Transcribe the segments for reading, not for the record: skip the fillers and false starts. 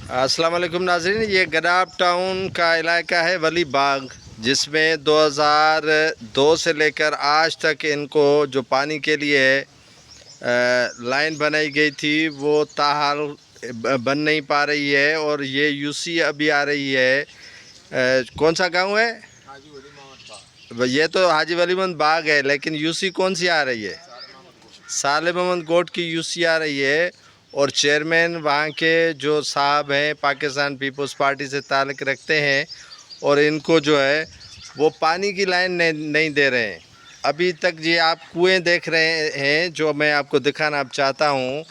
السلام علیکم ناظرین، یہ گڈاب ٹاؤن کا علاقہ ہے ولی باغ، جس میں 2002 سے لے کر آج تک ان کو جو پانی کے لیے لائن بنائی گئی تھی وہ تاحال بن نہیں پا رہی ہے، اور یہ یو سی ابھی آ رہی ہے۔ کون سا گاؤں ہے؟ یہ تو حاجی ولی محمد باغ ہے، لیکن یو سی کون سی آ رہی ہے؟ صالح محمد گوٹ کی یو سی آ رہی ہے، اور چیئرمین وہاں کے جو صاحب ہیں پاکستان پیپلز پارٹی سے تعلق رکھتے ہیں، اور ان کو جو ہے وہ پانی کی لائن نہیں دے رہے ہیں۔ ابھی تک یہ آپ کنویں دیکھ رہے ہیں جو میں آپ کو دکھانا اب چاہتا ہوں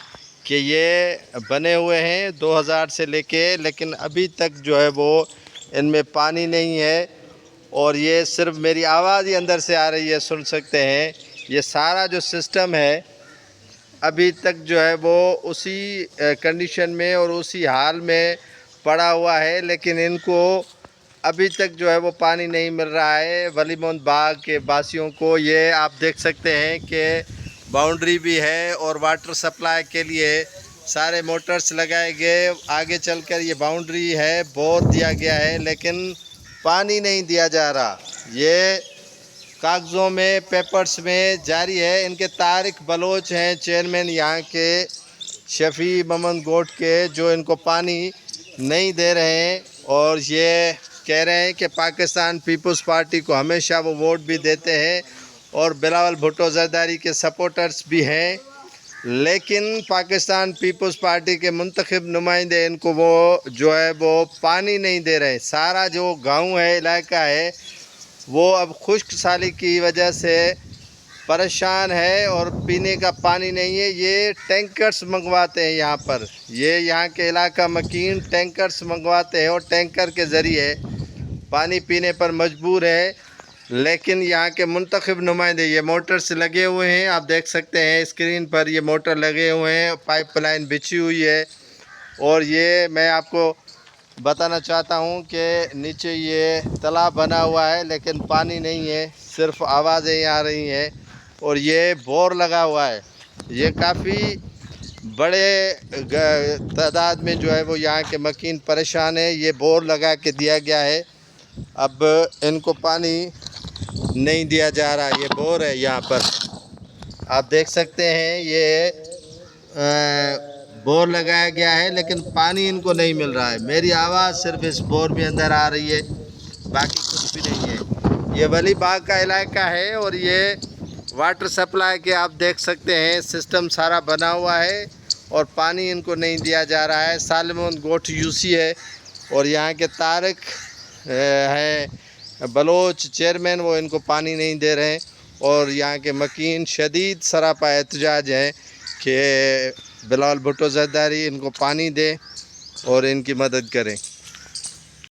کہ یہ بنے ہوئے ہیں 2000 سے لے کے، لیکن ابھی تک جو ہے وہ ان میں پانی نہیں ہے، اور یہ صرف میری آواز ہی اندر سے آ رہی ہے، سن سکتے ہیں۔ یہ سارا جو سسٹم ہے ابھی تک جو ہے وہ اسی کنڈیشن میں اور اسی حال میں پڑا ہوا ہے، لیکن ان کو ابھی تک جو ہے وہ پانی نہیں مل رہا ہے ولی محمد باغ کے باسیوں کو۔ یہ آپ دیکھ سکتے ہیں کہ باؤنڈری بھی ہے، اور واٹر سپلائی کے لیے سارے موٹرز لگائے گئے۔ آگے چل کر یہ باؤنڈری ہے، بور دیا گیا ہے، لیکن پانی نہیں دیا جا رہا۔ یہ کاغذوں میں، پیپرز میں جاری ہے۔ ان کے طارق بلوچ ہیں چیئرمین یہاں کے، شفیع محمد گوٹ کے، جو ان کو پانی نہیں دے رہے ہیں، اور یہ کہہ رہے ہیں کہ پاکستان پیپلز پارٹی کو ہمیشہ وہ ووٹ بھی دیتے ہیں، اور بلاول بھٹو زرداری کے سپورٹرز بھی ہیں، لیکن پاکستان پیپلز پارٹی کے منتخب نمائندے ان کو وہ جو ہے وہ پانی نہیں دے رہے۔ سارا جو گاؤں ہے، علاقہ ہے، وہ اب خشک سالی کی وجہ سے پریشان ہے، اور پینے کا پانی نہیں ہے۔ یہ ٹینکرز منگواتے ہیں یہاں پر، یہ یہاں کے علاقہ مکین ٹینکرز منگواتے ہیں، اور ٹینکر کے ذریعے پانی پینے پر مجبور ہے، لیکن یہاں کے منتخب نمائندے، یہ موٹرز لگے ہوئے ہیں، آپ دیکھ سکتے ہیں اسکرین پر، یہ موٹر لگے ہوئے ہیں، پائپ لائن بچھی ہوئی ہے، اور یہ میں آپ کو بتانا چاہتا ہوں کہ نیچے یہ تالاب بنا ہوا ہے، لیکن پانی نہیں ہے، صرف آوازیں آ رہی ہیں، اور یہ بور لگا ہوا ہے۔ یہ کافی بڑے تعداد میں جو ہے وہ یہاں کے مکین پریشان ہیں۔ یہ بور لگا کے دیا گیا ہے، اب ان کو پانی نہیں دیا جا رہا۔ یہ بور ہے یہاں پر، آپ دیکھ سکتے ہیں، یہ بور لگایا گیا ہے، لیکن پانی ان کو نہیں مل رہا ہے۔ میری آواز صرف اس بور میں اندر آ رہی ہے، باقی کچھ بھی نہیں ہے۔ یہ ولی باغ کا علاقہ ہے، اور یہ واٹر سپلائی کے آپ دیکھ سکتے ہیں سسٹم سارا بنا ہوا ہے، اور پانی ان کو نہیں دیا جا رہا ہے۔ صالح محمد گوٹ یو سی ہے، اور یہاں کے طارق ہے بلوچ چیئرمین، وہ ان کو پانی نہیں دے رہے ہیں، اور یہاں کے مکین شدید سراپا احتجاج ہیں کہ بلاول بھٹو زرداری ان کو پانی دے اور ان کی مدد کریں۔